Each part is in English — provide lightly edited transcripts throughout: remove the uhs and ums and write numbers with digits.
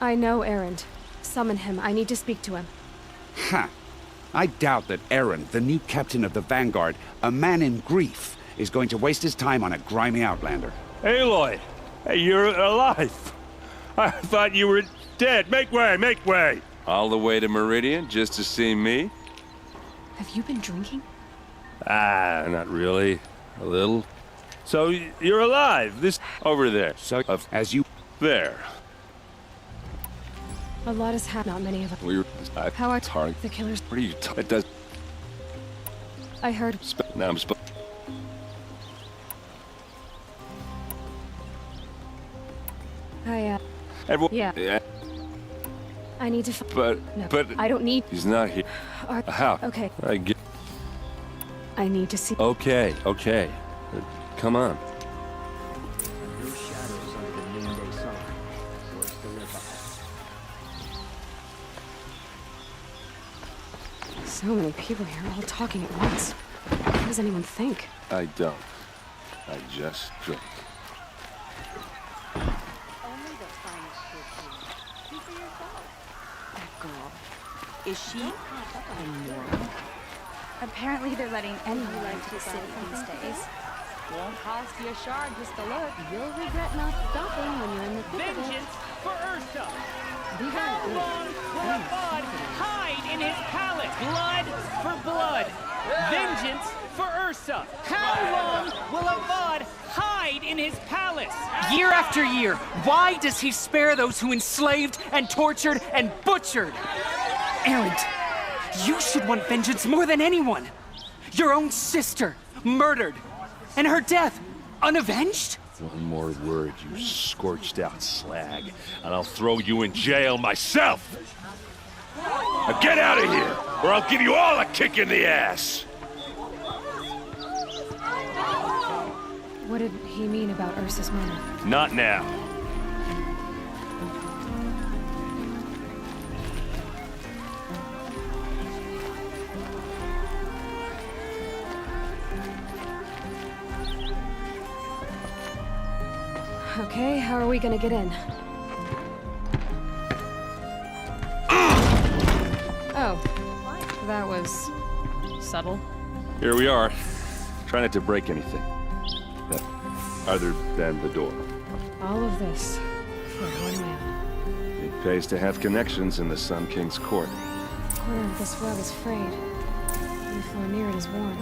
I know Erend. Summon him. I need to speak to him. Ha! I doubt that Erend, the new captain of the Vanguard, a man in grief, is going to waste his time on a grimy outlander. Aloy! Hey, you're alive! I thought you were dead. Make way, make way! All the way to Meridian just to see me? Have you been drinking? Ah, not really. A little. So, you're alive. This... Over there. So, as you... There. A lot has happened. Not many of us. How are It's hard. the killers? What are you talking? It does... I heard. Now I'm Everyone... Yeah. I need to. But... I don't need. He's not here. How? Okay. I get... I need to see. Okay, okay. Come on. No shadows under the noonday sun. Worse to live by. So many people here, all talking at once. What does anyone think? I don't. I just drink. Only the finest good food. See for yourself. That girl. Is she normal? Apparently they're letting anyone into the city these days. Won't cost you a shard just to look. You'll regret not stopping when you're in the thick of it. Vengeance for Ursa! How long will a bud hide in his palace? Blood for blood. Vengeance for Ursa. How long will a bud hide in his palace? Year after year, why does he spare those who enslaved and tortured and butchered? Erend, you should want vengeance more than anyone. Your own sister, murdered, and her death, unavenged? One more word, you scorched out slag, and I'll throw you in jail myself! Now get out of here, or I'll give you all a kick in the ass! What did he mean about Ursa's murder? Not now. Okay, how are we gonna get in? Oh, that was subtle. Here we are. Try not to break anything. Other than the door. All of this for one man. It pays to have connections in the Sun King's court. The corner of this rug is frayed. The floor near it is worn.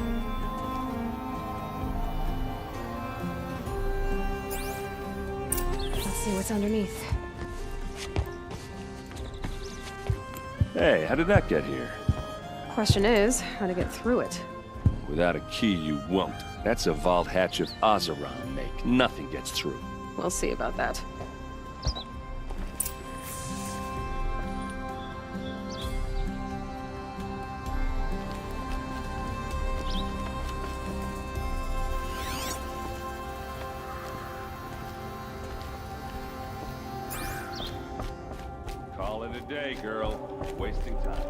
Let's see what's underneath. Hey, how did that get here? Question is, how to get through it. Without a key, you won't. That's a vault hatch of Ozeron make. Nothing gets through. We'll see about that. Call it a day, girl. Wasting time.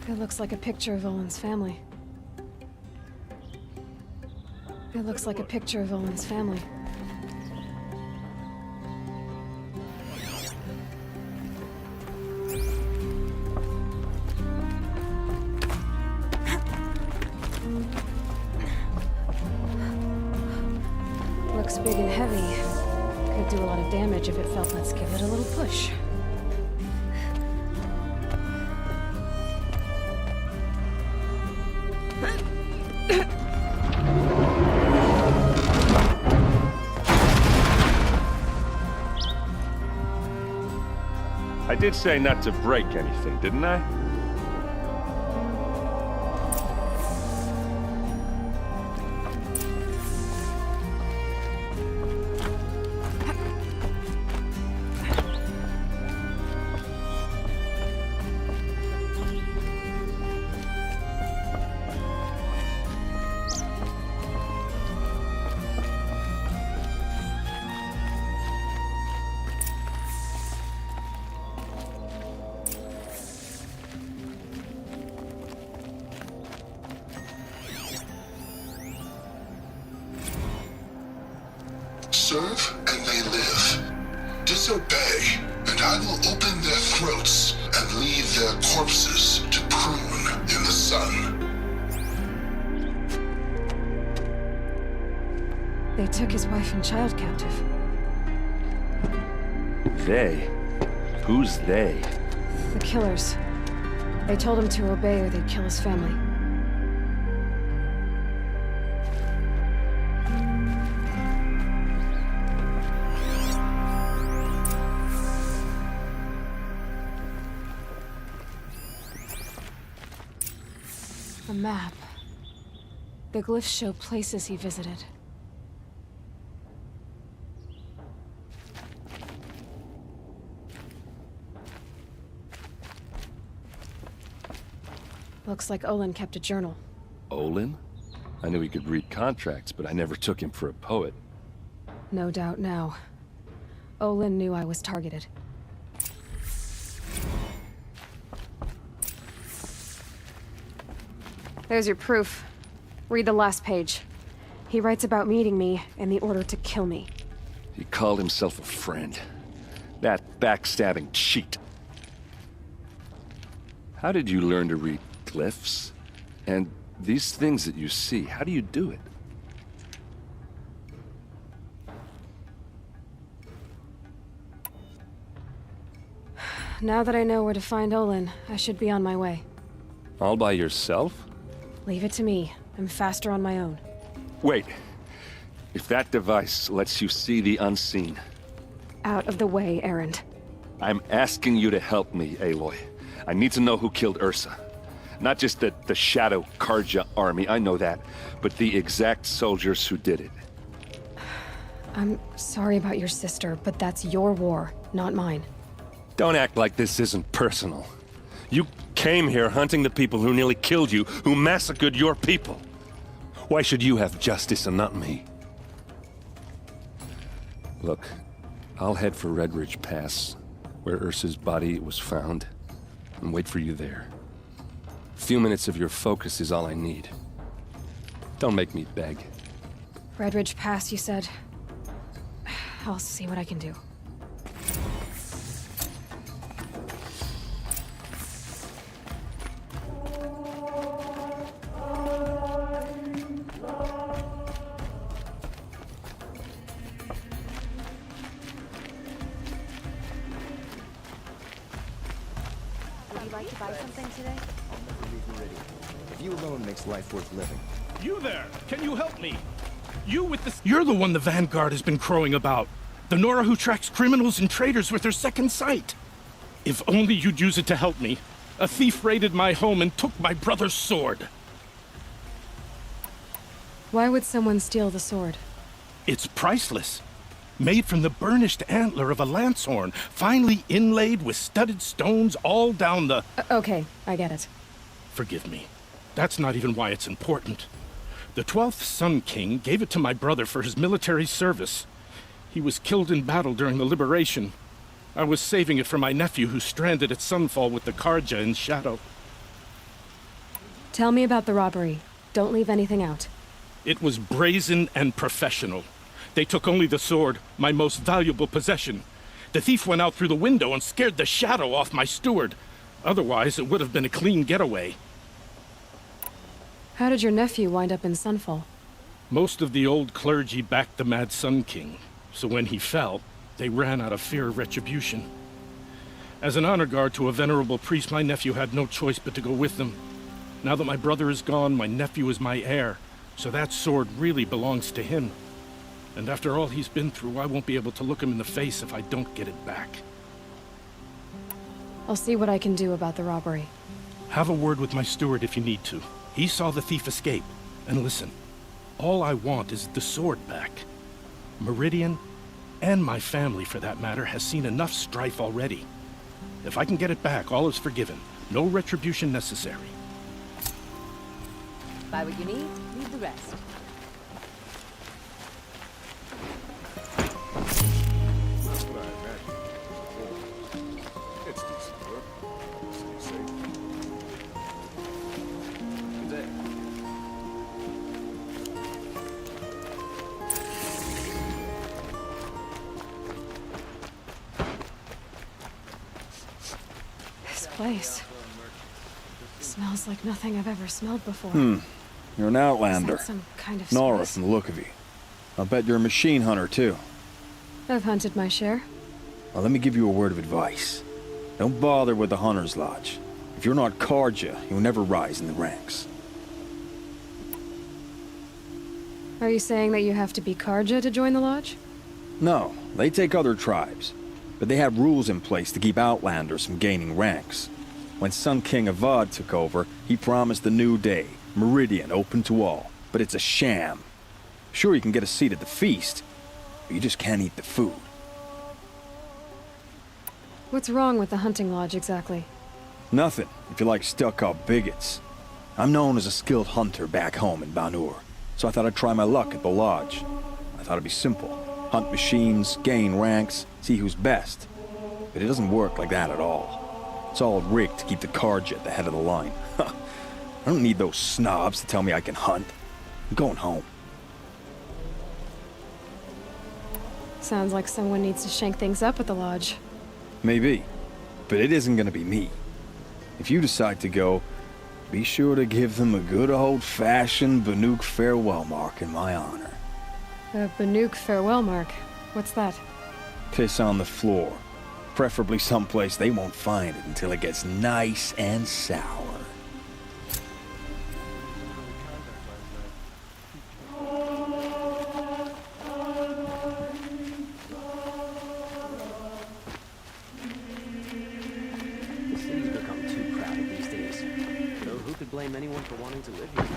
It looks like a picture of Olin's family. It looks like a picture of Olin's family. Looks big and heavy. Could do a lot of damage if it felt. Let's give it a little push. I did say not to break anything, didn't I? serve and they live. Disobey, and I will open their throats and leave their corpses to prune in the sun. They took his wife and child captive. They? Who's they? The killers. They told him to obey or they'd kill his family. A map. The glyphs show places he visited. Looks like Olin kept a journal. Olin? I knew he could read contracts, but I never took him for a poet. No doubt now. Olin knew I was targeted. There's your proof. Read the last page. He writes about meeting me and the order to kill me. He called himself a friend. That backstabbing cheat. How did you learn to read glyphs? And these things that you see, how do you do it? Now that I know where to find Olin, I should be on my way. All by yourself? Leave it to me. I'm faster on my own. Wait. If that device lets you see the unseen... Out of the way, Erend. I'm asking you to help me, Aloy. I need to know who killed Ursa. Not just the Shadow Karja army, I know that, but the exact soldiers who did it. I'm sorry about your sister, but that's your war, not mine. Don't act like this isn't personal. You came here hunting the people who nearly killed you, who massacred your people. Why should you have justice and not me? Look, I'll head for Red Ridge Pass, where Ursa's body was found, and wait for you there. A few minutes of your focus is all I need. Don't make me beg. Red Ridge Pass, you said? I'll see what I can do. Would you like to buy something today? If you alone makes life worth living. You there! Can you help me? You with the... You're the one the Vanguard has been crowing about. The Nora who tracks criminals and traitors with her second sight. If only you'd use it to help me. A thief raided my home and took my brother's sword. Why would someone steal the sword? It's priceless. Made from the burnished antler of a lancehorn, finely inlaid with studded stones all down the... Okay, I get it. Forgive me. That's not even why it's important. The 12th Sun King gave it to my brother for his military service. He was killed in battle during the Liberation. I was saving it for my nephew who's stranded at Sunfall with the Karja in Shadow. Tell me about the robbery. Don't leave anything out. It was brazen and professional. They took only the sword, my most valuable possession. The thief went out through the window and scared the shadow off my steward. Otherwise, it would have been a clean getaway. How did your nephew wind up in Sunfall? Most of the old clergy backed the Mad Sun King, so when he fell, they ran out of fear of retribution. As an honor guard to a venerable priest, my nephew had no choice but to go with them. Now that my brother is gone, my nephew is my heir, so that sword really belongs to him. And after all he's been through, I won't be able to look him in the face if I don't get it back. I'll see what I can do about the robbery. Have a word with my steward if you need to. He saw the thief escape. And listen, all I want is the sword back. Meridian, and my family for that matter, has seen enough strife already. If I can get it back, all is forgiven. No retribution necessary. Buy what you need, leave the rest. That's what I imagine. It's decent work. Stay safe. Good day. place. Smells like nothing I've ever smelled before. You're an outlander. Is that some kind of Nora spice? from the look of you. I'll bet you're a machine hunter, too. I've hunted my share. Well, let me give you a word of advice. Don't bother with the Hunter's Lodge. If you're not Karja, you'll never rise in the ranks. Are you saying that you have to be Karja to join the lodge? No, they take other tribes. But they have rules in place to keep outlanders from gaining ranks. When Sun King Avad took over, he promised a new day, Meridian open to all. But it's a sham. Sure, you can get a seat at the feast, but you just can't eat the food. What's wrong with the hunting lodge exactly? Nothing, if you like stuck-up bigots. I'm known as a skilled hunter back home in Banur, so I thought I'd try my luck at the lodge. I thought it'd be simple. Hunt machines, gain ranks, see who's best. But it doesn't work like that at all. It's all rigged to keep the Karja at the head of the line. I don't need those snobs to tell me I can hunt. I'm going home. Sounds like someone needs to shake things up at the lodge. Maybe, but it isn't gonna be me. If you decide to go, be sure to give them a good old-fashioned Banuk farewell mark in my honor. A Banuk farewell mark. What's that? Piss on the floor. Preferably someplace they won't find it until it gets nice and sour. The city's become too crowded these days. Though who could blame anyone for wanting to live here?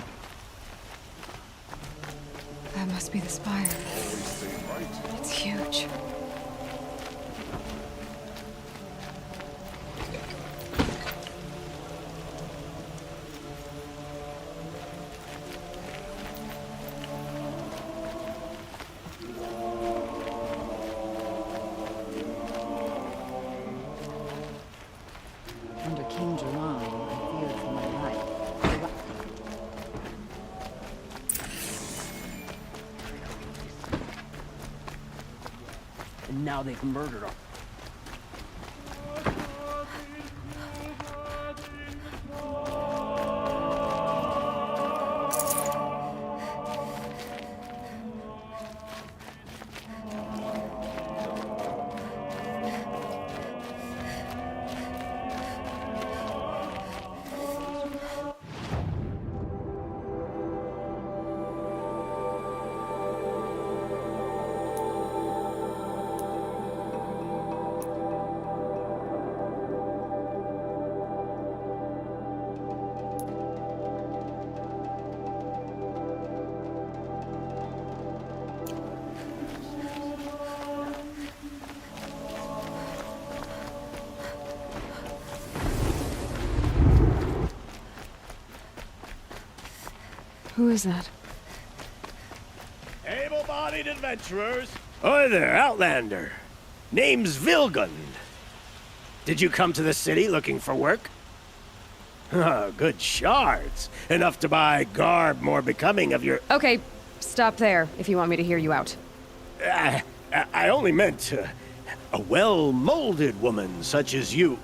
That must be the spire. It's huge. Under King Jalan, I feared for my life. And now they've murdered her. Who is that? Able-bodied adventurers. Hi there, Outlander. Name's Vilgund. Did you come to the city looking for work? Ah, good shards. Enough to buy garb more becoming of your... Okay, stop there if you want me to hear you out. I only meant a well-molded woman such as you.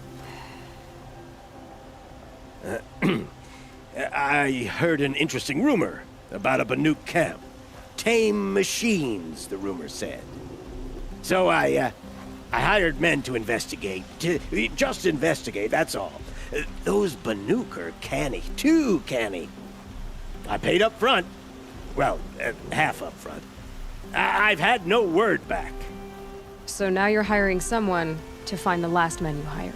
I heard an interesting rumor about a Banuk camp. Tame machines, the rumor said. So I hired men to investigate. Just investigate, that's all. Those Banuk are canny, too canny. I paid up front. Well, half up front. I've had no word back. So now you're hiring someone to find the last men you hired.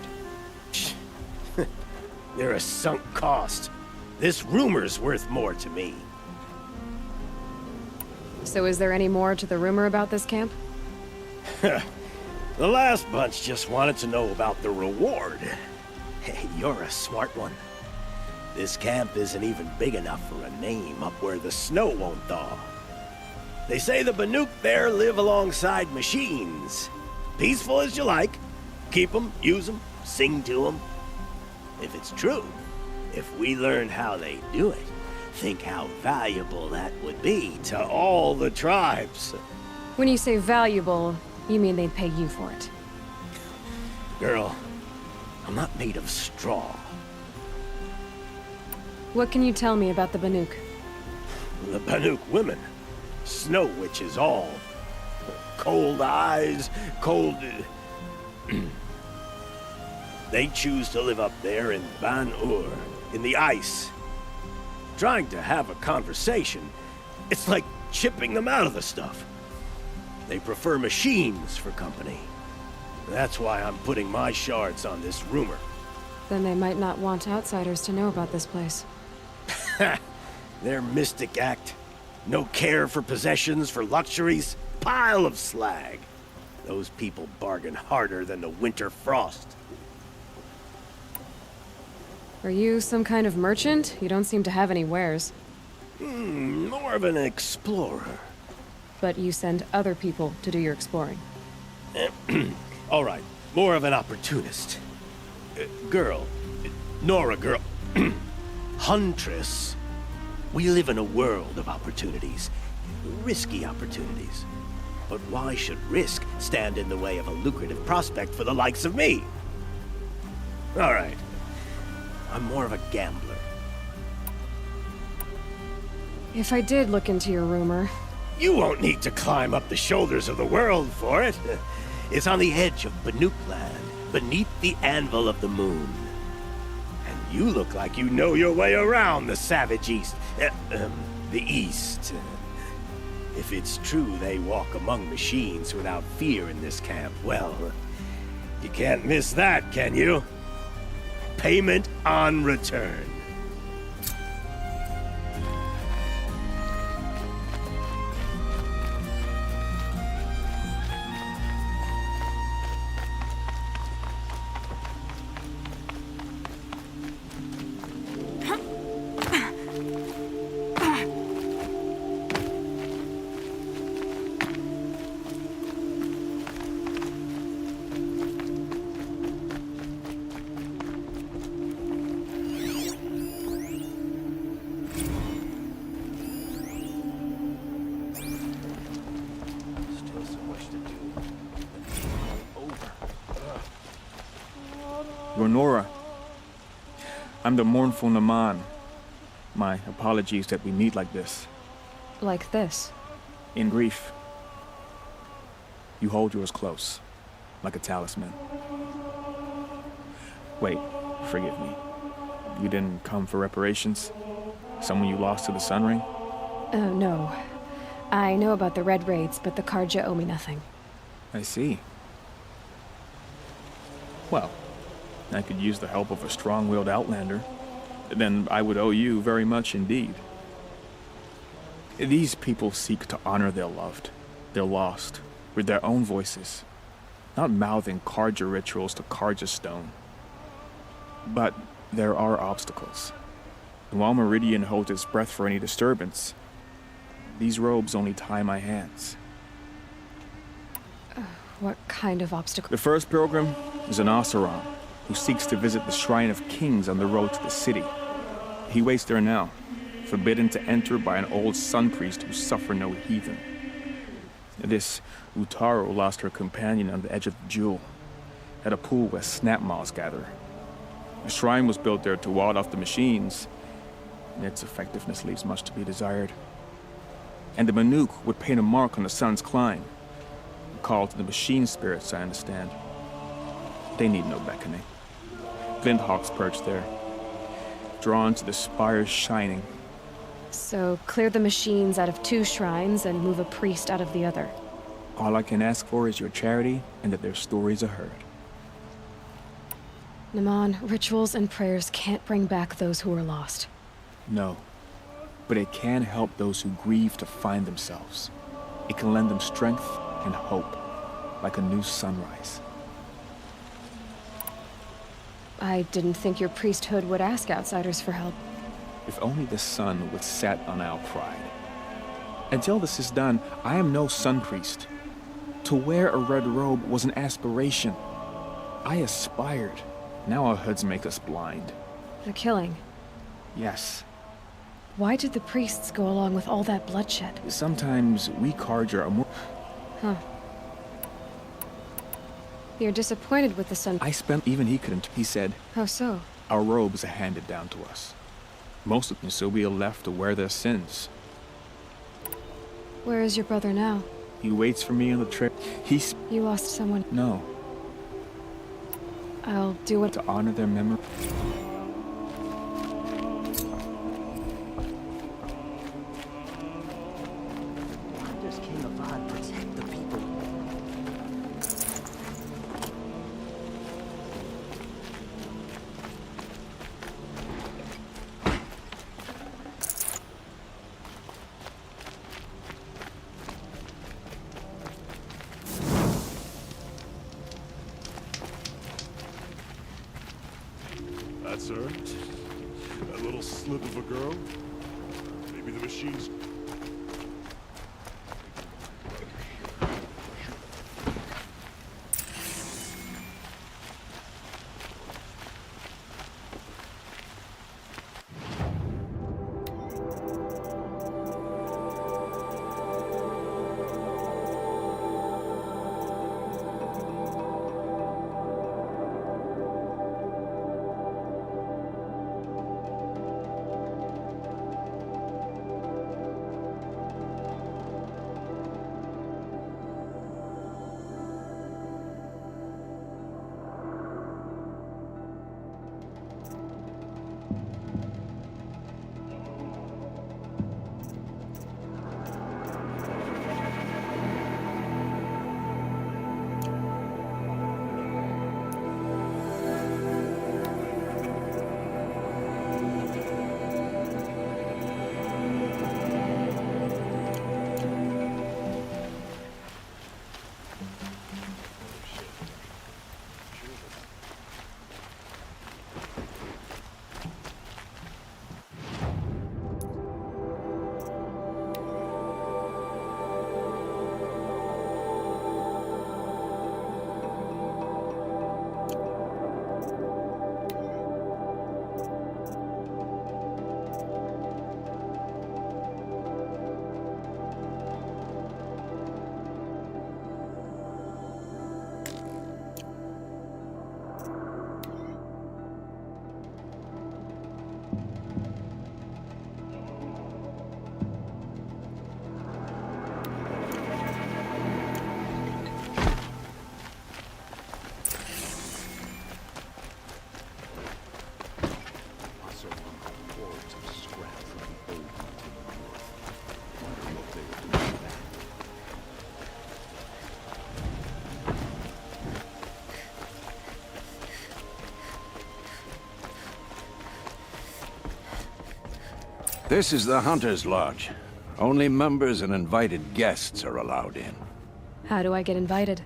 They're a sunk cost. This rumor's worth more to me. So is there any more to the rumor about this camp? The last bunch just wanted to know about the reward. Hey, you're a smart one. This camp isn't even big enough for a name up where the snow won't thaw. They say the Banuk there live alongside machines. Peaceful as you like. Keep them, use them, sing to them. If it's true, if we learn how they do it, think how valuable that would be to all the tribes. When you say valuable, you mean they'd pay you for it. Girl, I'm not made of straw. What can you tell me about the Banuk? The Banuk women. Snow witches all. Cold eyes, cold... They choose to live up there in Ban-Ur, in the ice. Trying to have a conversation, it's like chipping them out of the stuff. They prefer machines for company. That's why I'm putting my shards on this rumor. Then they might not want outsiders to know about this place. Their mystic act. No care for possessions, for luxuries. Pile of slag. Those people bargain harder than the winter frost. Are you some kind of merchant? You don't seem to have any wares. More of an explorer. But you send other people to do your exploring. All right, more of an opportunist. Girl. Nora girl. Huntress. We live in a world of opportunities. Risky opportunities. But why should risk stand in the way of a lucrative prospect for the likes of me? All right. I'm more of a gambler. If I did look into your rumor... You won't need to climb up the shoulders of the world for it. It's on the edge of Banuk land, beneath the anvil of the moon. And you look like you know your way around the savage east. The east. If it's true they walk among machines without fear in this camp, well, you can't miss that, can you? Payment on return. Nora. I'm the mournful Naman. My apologies that we meet like this. Like this? In grief. You hold yours close, like a talisman. Wait, forgive me. You didn't come for reparations? Someone you lost to the Sun Ring? Oh, no. I know about the Red Raids, but the Karja owe me nothing. I see. Well, I could use the help of a strong-willed outlander. Then I would owe you very much indeed. These people seek to honor their loved, their lost, with their own voices, not mouthing Karja rituals to Karja stone. But there are obstacles. And while Meridian holds its breath for any disturbance, these robes only tie my hands. What kind of obstacle? The first pilgrim is an Oseram, who seeks to visit the Shrine of Kings on the road to the city. He waits there now, forbidden to enter by an old sun priest who suffer no heathen. This Utaru lost her companion on the edge of the Jewel, at a pool where snap moths gather. A shrine was built there to ward off the machines, and its effectiveness leaves much to be desired. And the Banuk would paint a mark on the sun's climb, a call to the machine spirits, I understand. They need no beckoning. Glinthawks perch there, drawn to the spires shining. So clear the machines out of 2 shrines and move a priest out of the other. All I can ask for is your charity and that their stories are heard. Naman, rituals and prayers can't bring back those who are lost. No, but it can help those who grieve to find themselves. It can lend them strength and hope, like a new sunrise. I didn't think your priesthood would ask outsiders for help. If only the sun would set on our pride. Until this is done, I am no sun priest. To wear a red robe was an aspiration. I aspired. Now our hoods make us blind. The killing? Yes. Why did the priests go along with all that bloodshed? Sometimes we Karja are more... Huh. You're disappointed with the sun. Even he couldn't. He said, How so? our robes are handed down to us. Most of them, so we are left to wear their sins. Where is your brother now? He waits for me on the trip. You lost someone. No. I'll do what... To honor their memory. How does King Avad protect the people? That's her. That little slip of a girl. Maybe the machine's... This is the Hunter's Lodge. Only members and invited guests are allowed in. How do I get invited?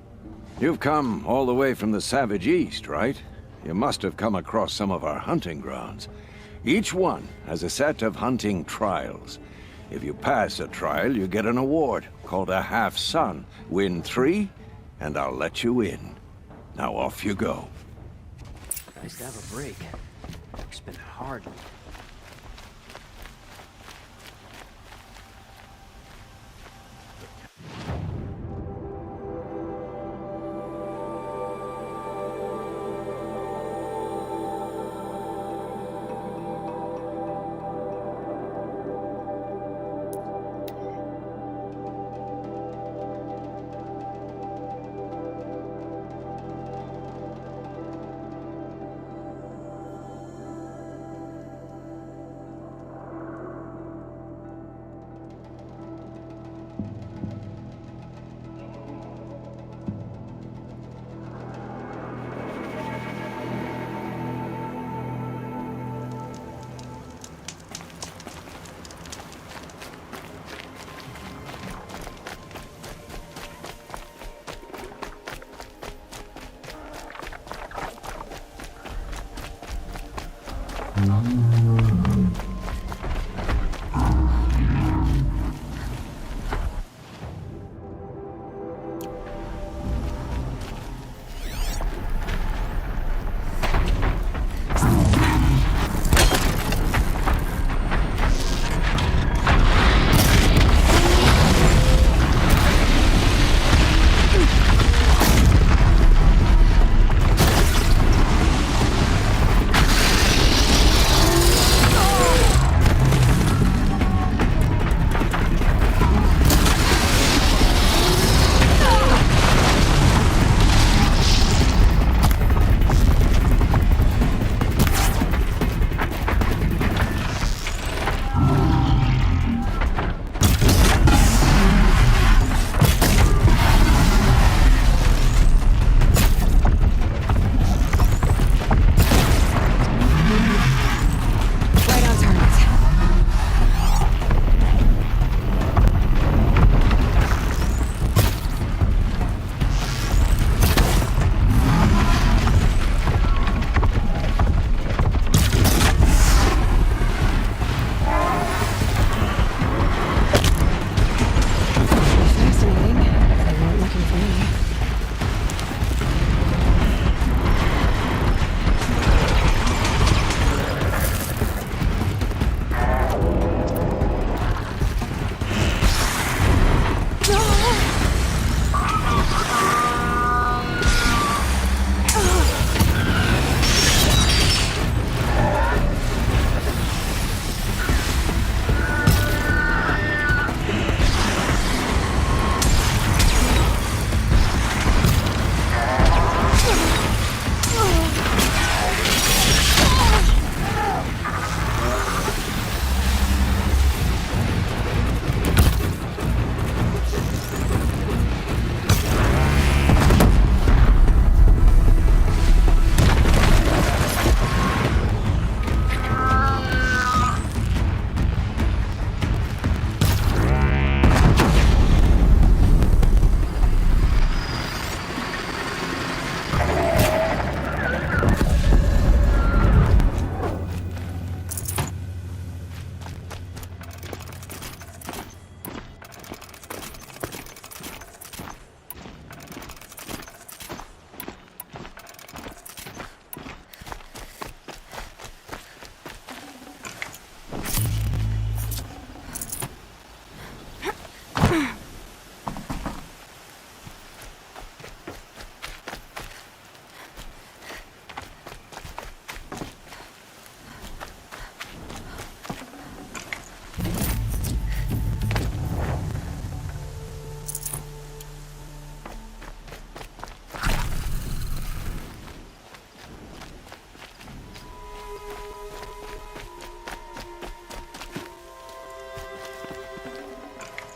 You've come all the way from the Savage East, right? You must have come across some of our hunting grounds. Each one has a set of hunting trials. If you pass a trial, you get an award called a half-sun. Win 3, and I'll let you in. Now off you go. Nice to have a break. It's been hard.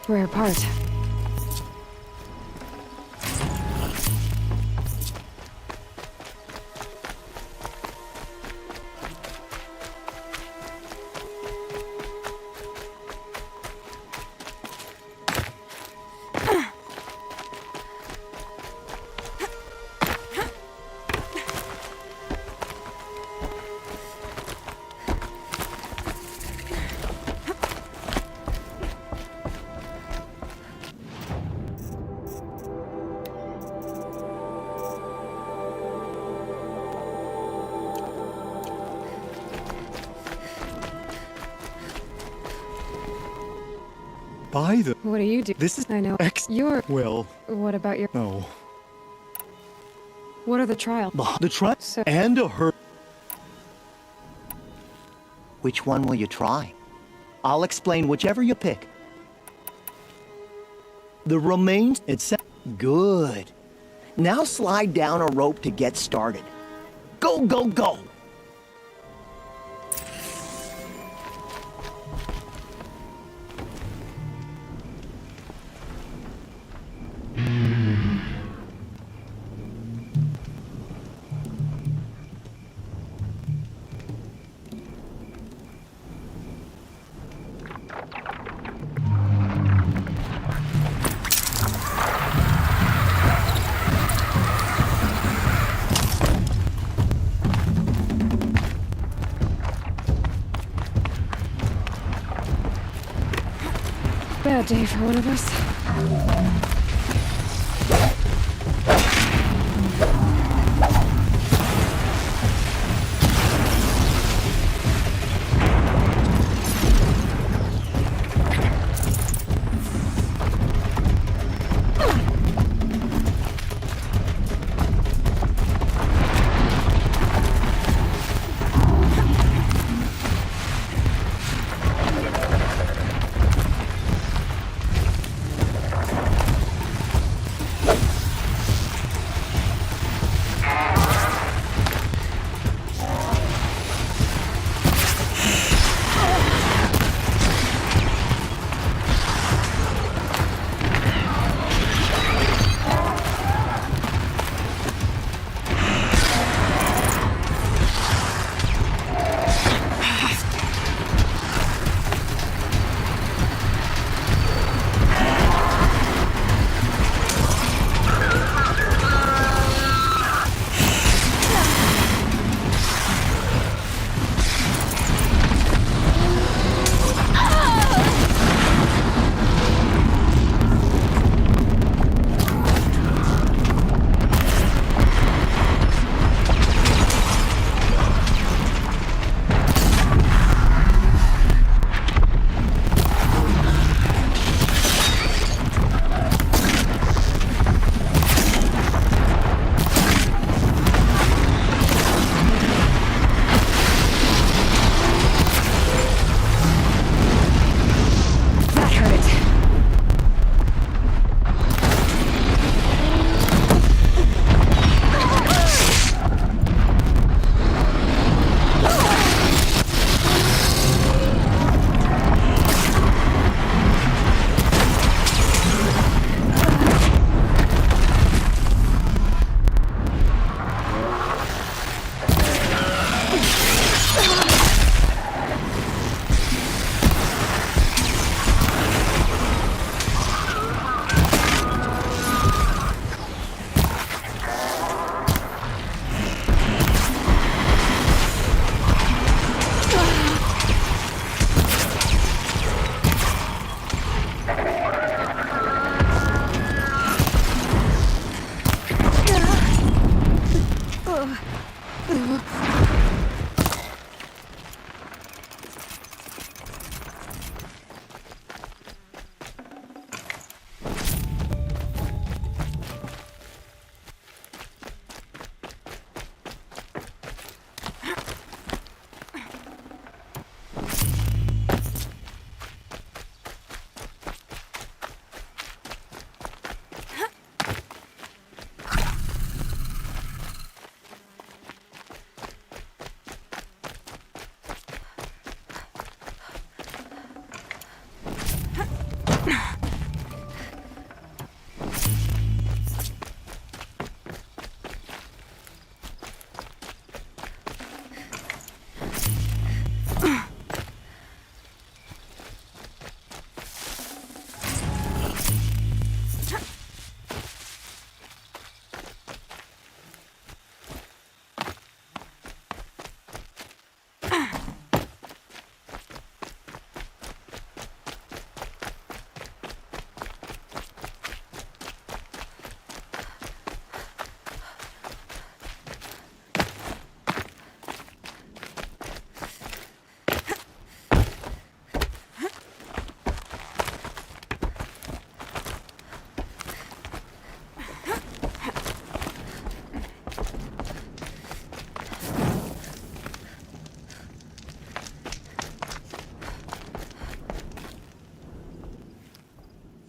Rare part. By the... What do you do? This is... I know. You're... Well... What about your... No. What are the trials? The trial and a her... Which one will you try? I'll explain whichever you pick. The remains... It's... Good. Now slide down a rope to get started. Go, go, go! Bad day for one of us.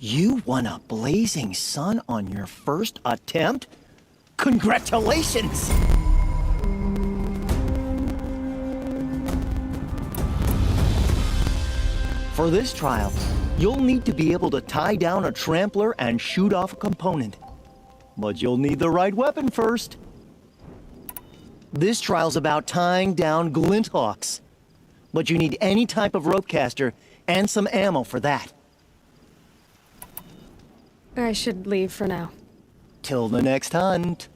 You won a blazing sun on your first attempt? Congratulations! For this trial, you'll need to be able to tie down a trampler and shoot off a component. But you'll need the right weapon first. This trial's about tying down glinthawks. But you need any type of rope caster and some ammo for that. I should leave for now. Till the next hunt.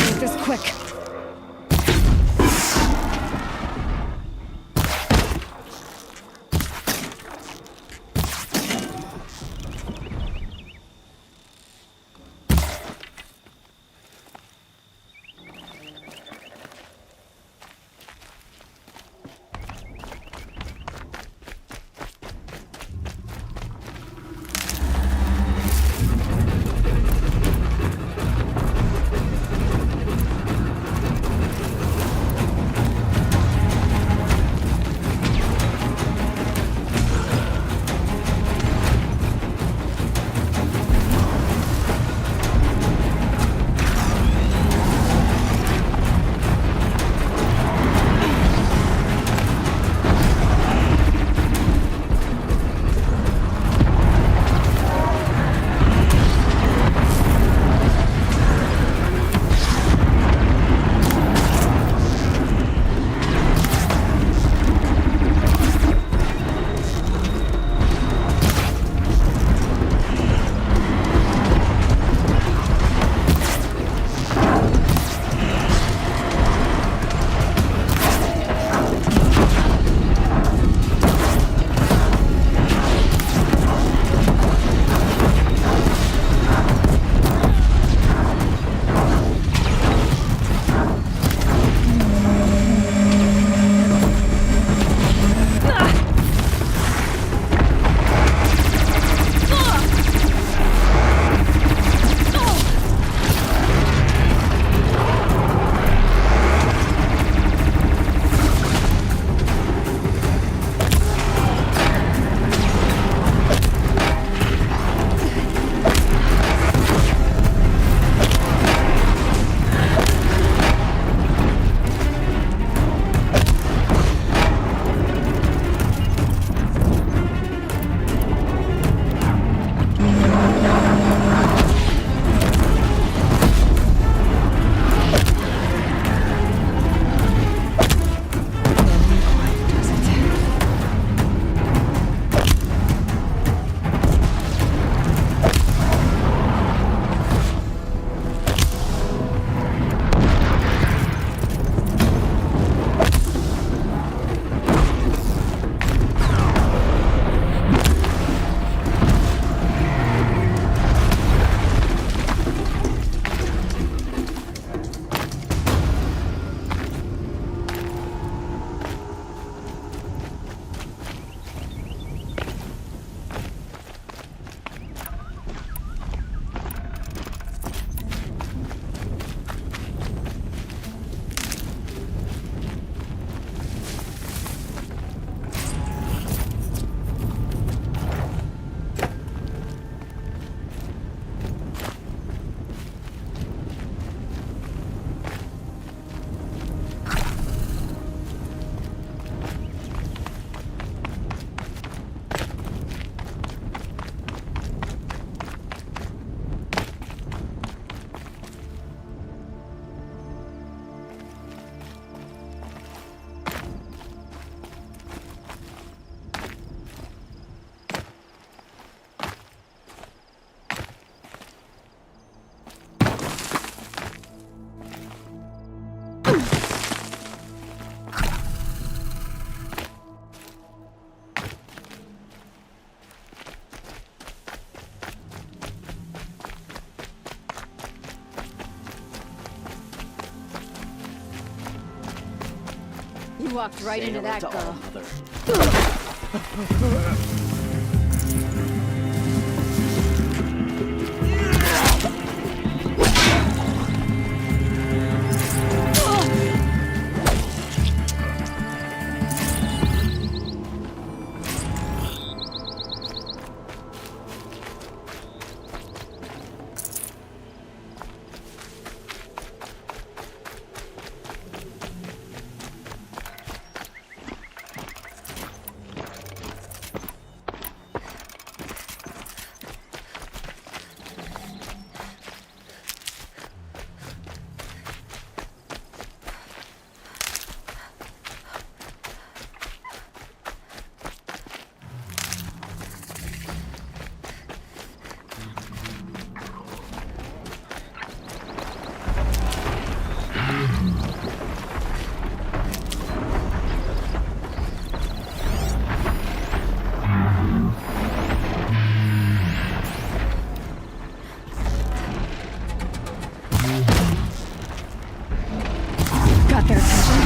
Make this quick. You walked right into that girl. Got their attention.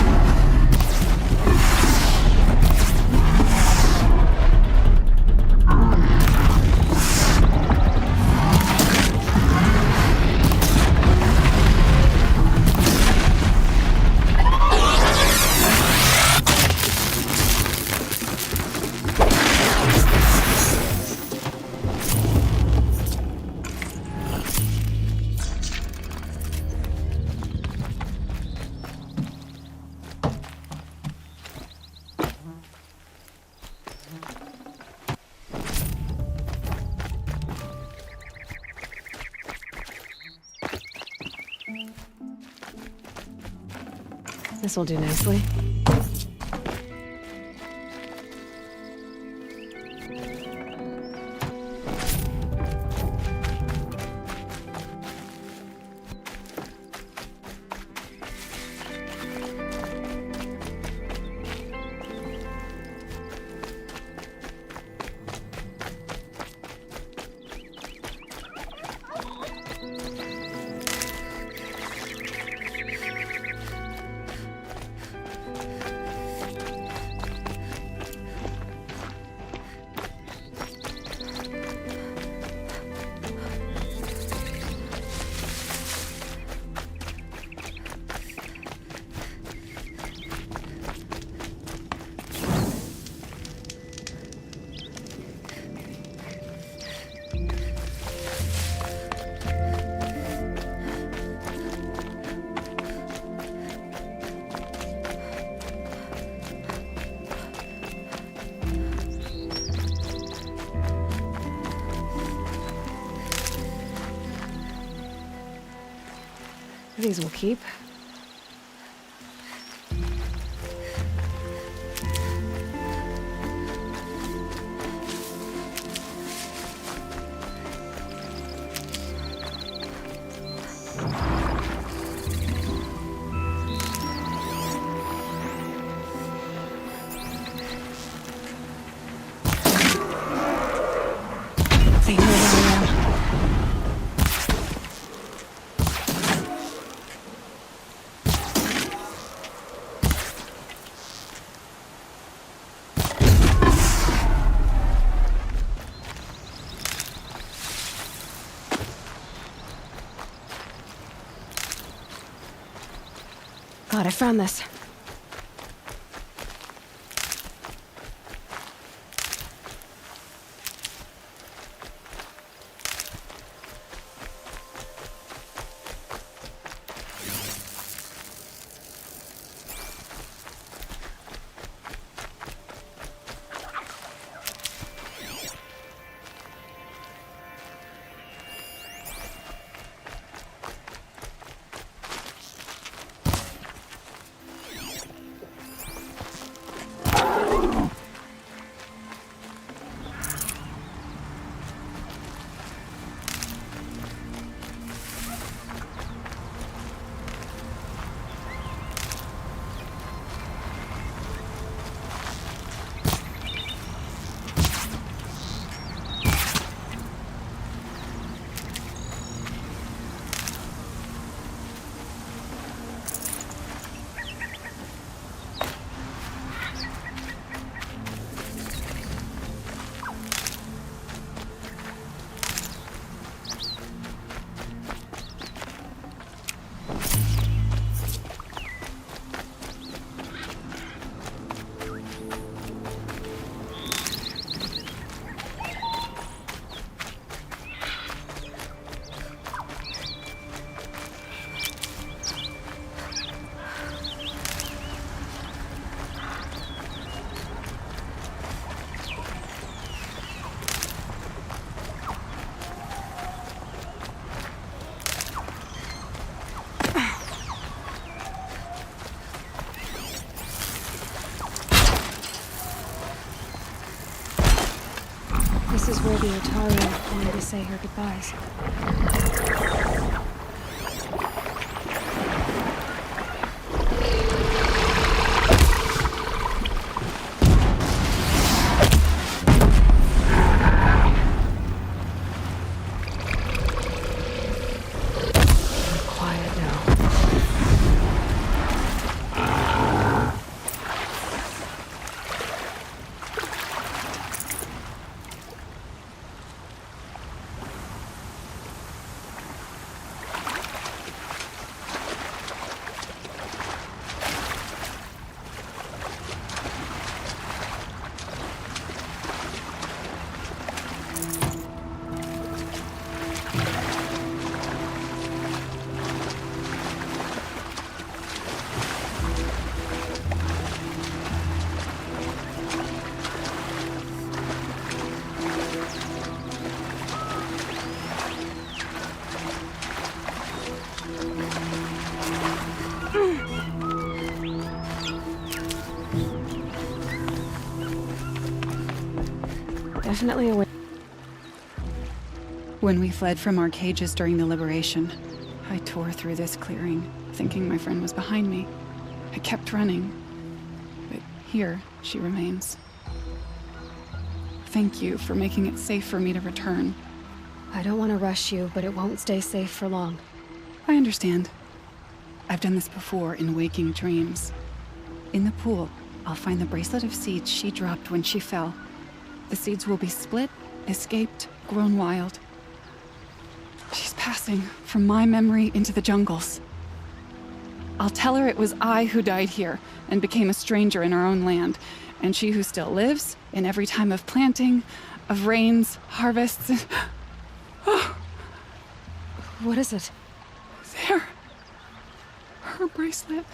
This will do nicely. These will keep. They know where we are. God, I found this. This is where the Atari wanted to say her goodbyes. Quiet now. Definitely a way. When we fled from our cages during the liberation, I tore through this clearing, thinking my friend was behind me. I kept running, but here she remains. Thank you for making it safe for me to return. I don't want to rush you, but it won't stay safe for long. I understand. I've done this before in waking dreams. In the pool, I'll find the bracelet of seeds she dropped when she fell. The seeds will be split, escaped, grown wild. She's passing from my memory into the jungles. I'll tell her it was I who died here and became a stranger in our own land, and she who still lives in every time of planting, of rains, harvests, and... Oh. What is it? There. Her bracelet.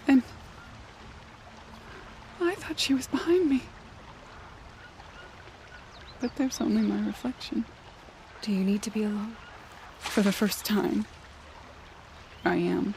And... I thought she was behind me. But there's only my reflection. Do you need to be alone? For the first time, I am.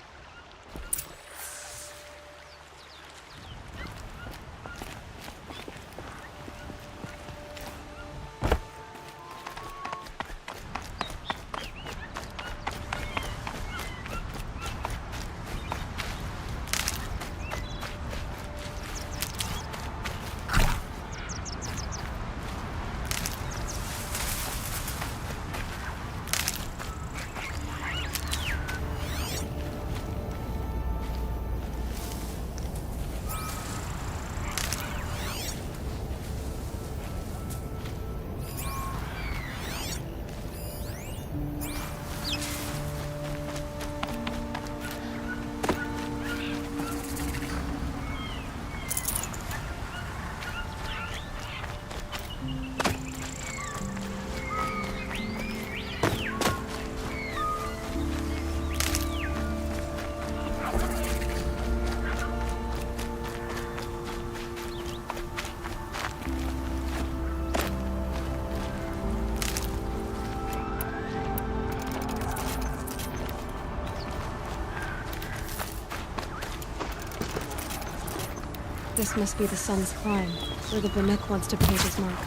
This must be the sun's climb, where the Bannock wants to paint his mark.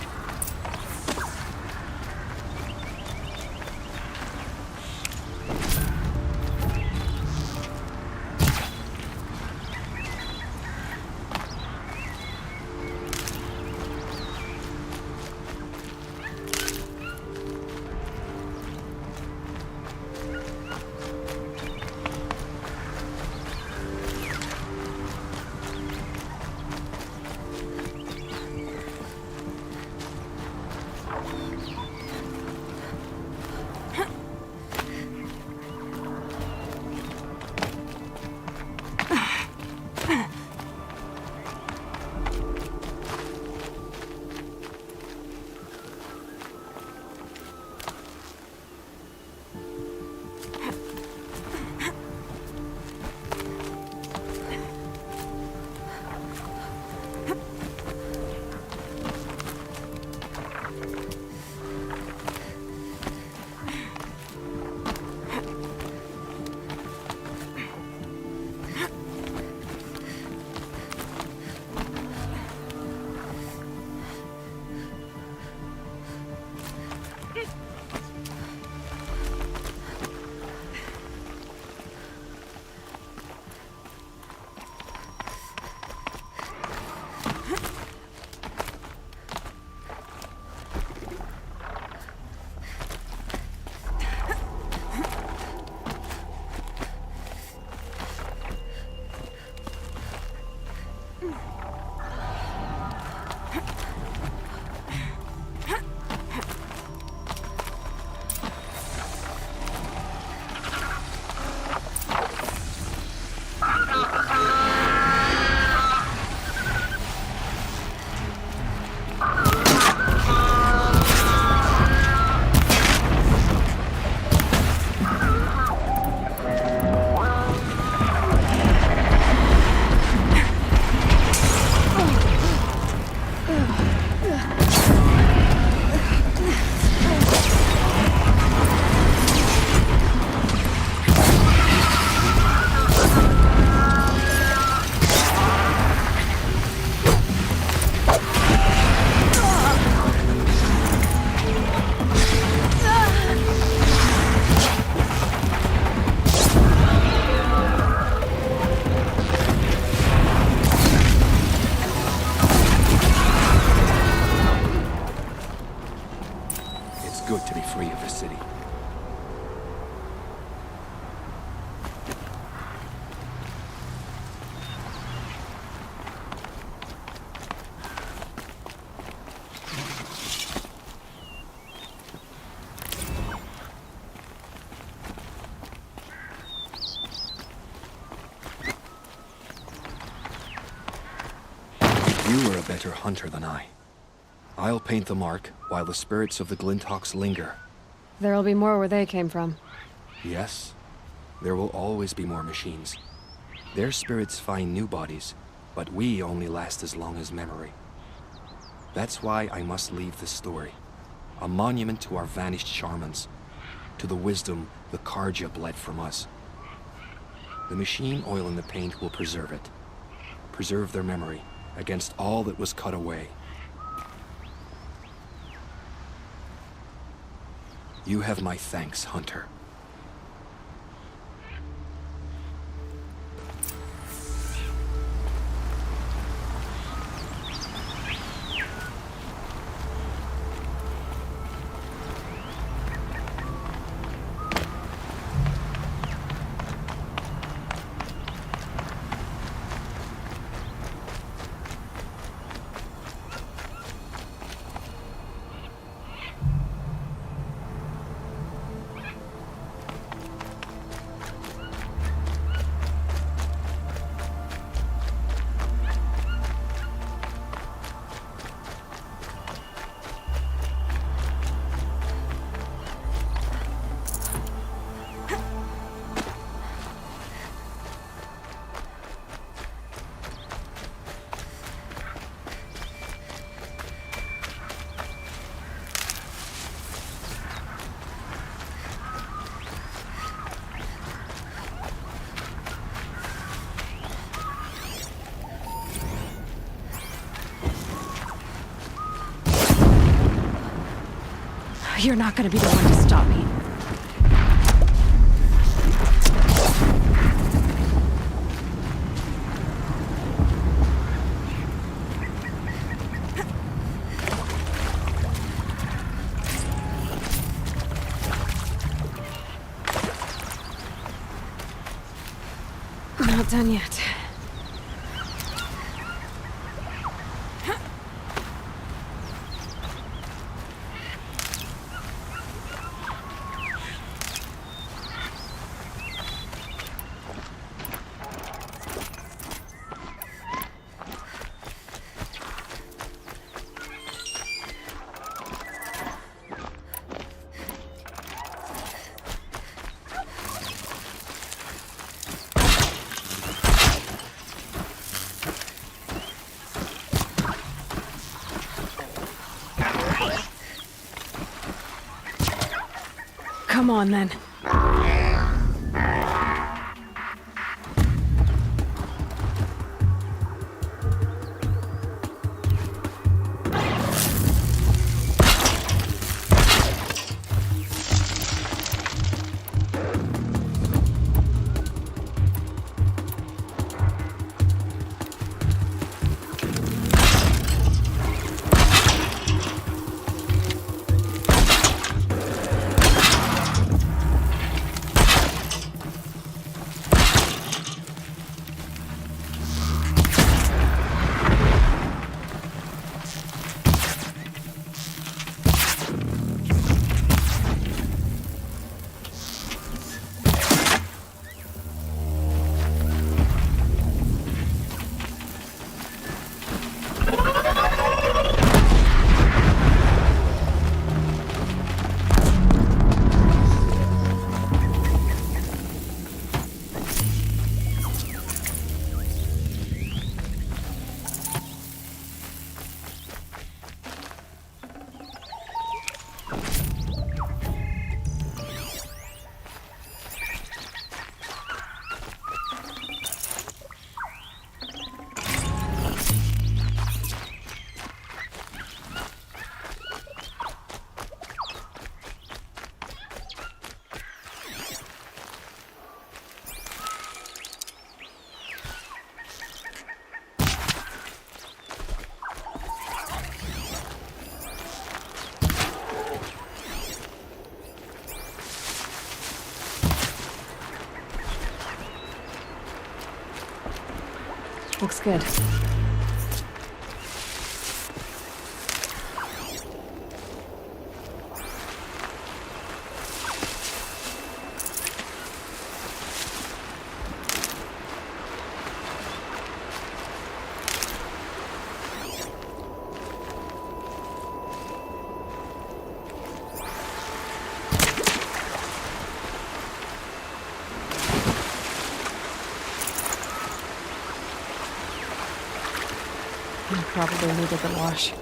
good to be free of the city. You are a better hunter than I. I'll paint the mark while the spirits of the Glinthawks linger. There'll be more where they came from. Yes, there will always be more machines. Their spirits find new bodies, but we only last as long as memory. That's why I must leave this story. A monument to our vanished shamans, to the wisdom the Karja bled from us. The machine oil in the paint will preserve it. Preserve their memory against all that was cut away. You have my thanks, Hunter. You're not gonna be the one to stop me. Not done yet. Come on, then. Looks good. Probably needed the wash.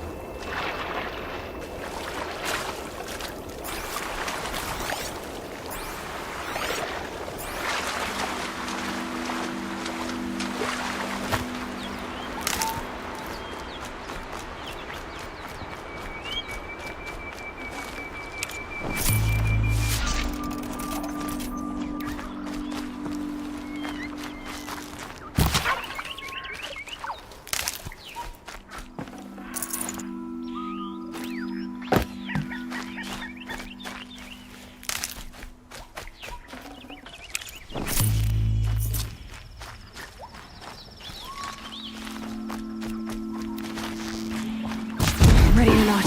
Ready or not.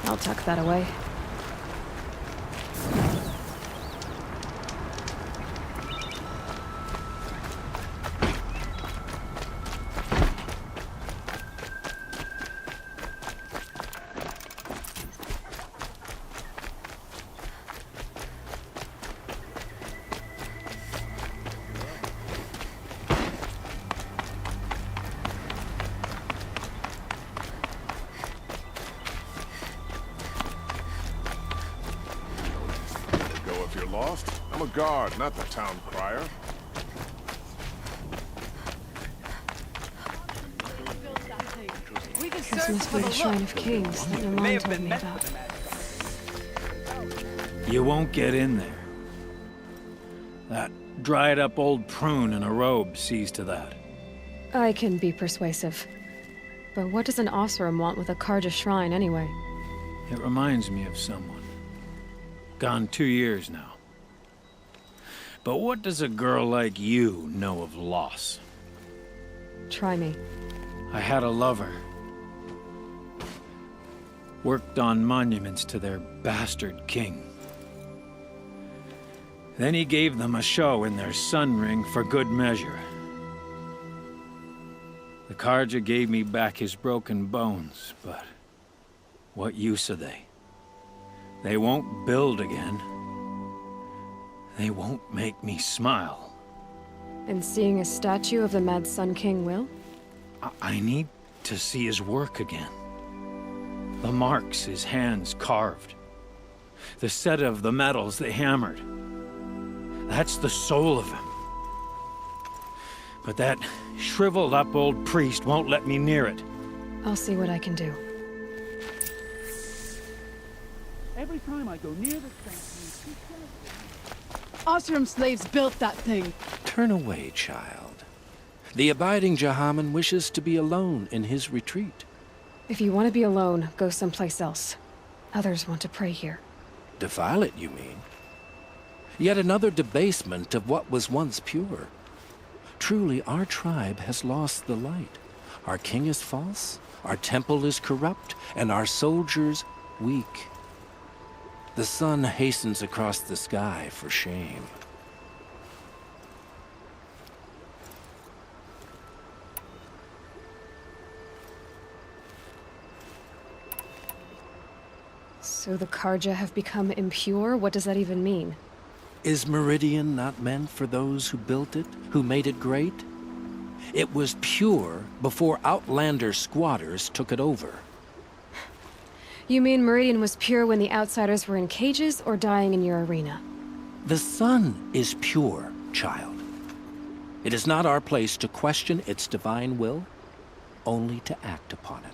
I'll tuck that away. Lost? I'm a guard, not the town crier. This must be the Shrine of Kings that Milan told me about. You won't get in there. That dried-up old prune in a robe sees to that. I can be persuasive. But what does an Osram want with a Karja shrine anyway? It reminds me of someone. Gone 2 years now. But what does a girl like you know of loss? Try me. I had a lover. Worked on monuments to their bastard king. Then he gave them a show in their sun ring for good measure. The Karja gave me back his broken bones, but what use are they? They won't build again. They won't make me smile. And seeing a statue of the Mad Sun King will? I need to see his work again. The marks his hands carved. The set of the metals they hammered. That's the soul of him. But that shriveled up old priest won't let me near it. I'll see what I can do. Every time I go near the statue, Osram slaves built that thing. Turn away, child. The abiding Jahaman wishes to be alone in his retreat. If you want to be alone, go someplace else. Others want to pray here. Defile it, you mean? Yet another debasement of what was once pure. Truly, our tribe has lost the light. Our king is false, our temple is corrupt, and our soldiers weak. The sun hastens across the sky for shame. So the Karja have become impure? What does that even mean? Is Meridian not meant for those who built it, who made it great? It was pure before Outlander squatters took it over. You mean Meridian was pure when the outsiders were in cages or dying in your arena? The sun is pure, child. It is not our place to question its divine will, only to act upon it.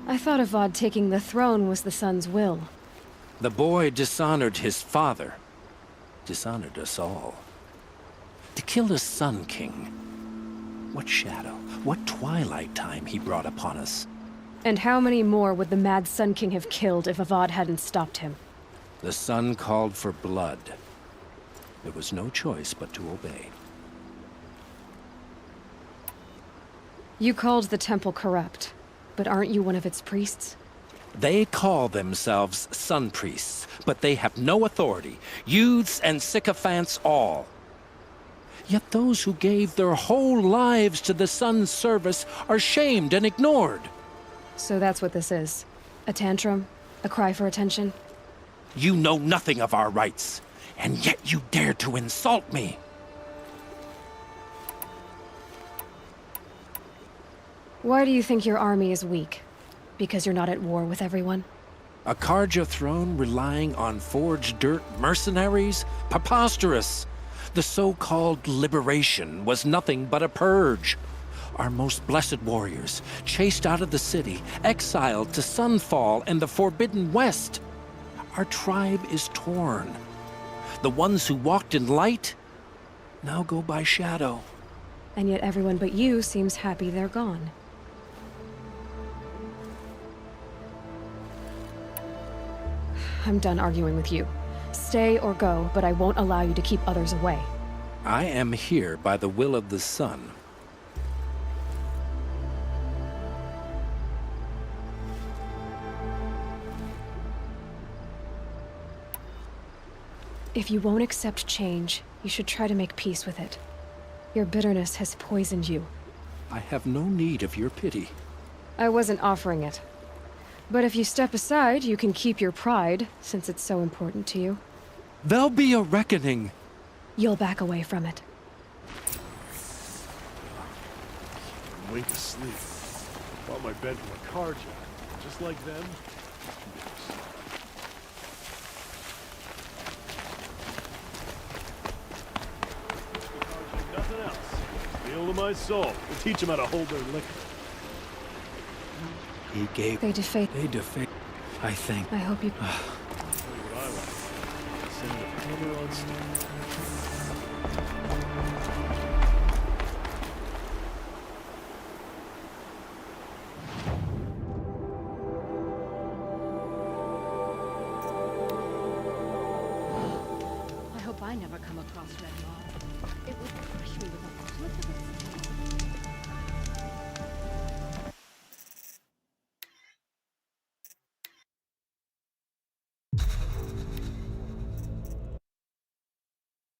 I thought Avad taking the throne was the sun's will. The boy dishonored his father, dishonored us all. To kill a Sun King. What shadow, what twilight time he brought upon us. And how many more would the mad Sun King have killed if Avad hadn't stopped him? The sun called for blood. There was no choice but to obey. You called the temple corrupt, but aren't you one of its priests? They call themselves sun priests, but they have no authority. Youths and sycophants all. Yet those who gave their whole lives to the sun's service are shamed and ignored. So that's what this is. A tantrum? A cry for attention? You know nothing of our rights, and yet you dare to insult me. Why do you think your army is weak? Because you're not at war with everyone? A Karja throne relying on forged dirt mercenaries? Preposterous! The so-called liberation was nothing but a purge. Our most blessed warriors, chased out of the city, exiled to Sunfall and the Forbidden West. Our tribe is torn. The ones who walked in light now go by shadow. And yet everyone but you seems happy they're gone. I'm done arguing with you. Stay or go, but I won't allow you to keep others away. I am here by the will of the sun. If you won't accept change, you should try to make peace with it. Your bitterness has poisoned you. I have no need of your pity. I wasn't offering it. But if you step aside, you can keep your pride, since it's so important to you. There'll be a reckoning. You'll back away from it. Wink to sleep. Bought my bed from a car job. Just like them. Nothing else. Feel to my soul. We'll teach them how to hold their liquor. He gave... They defaced... I think. I hope you... Tell you what I like. Send the hammer on stone. I hope I never come across Red Maw.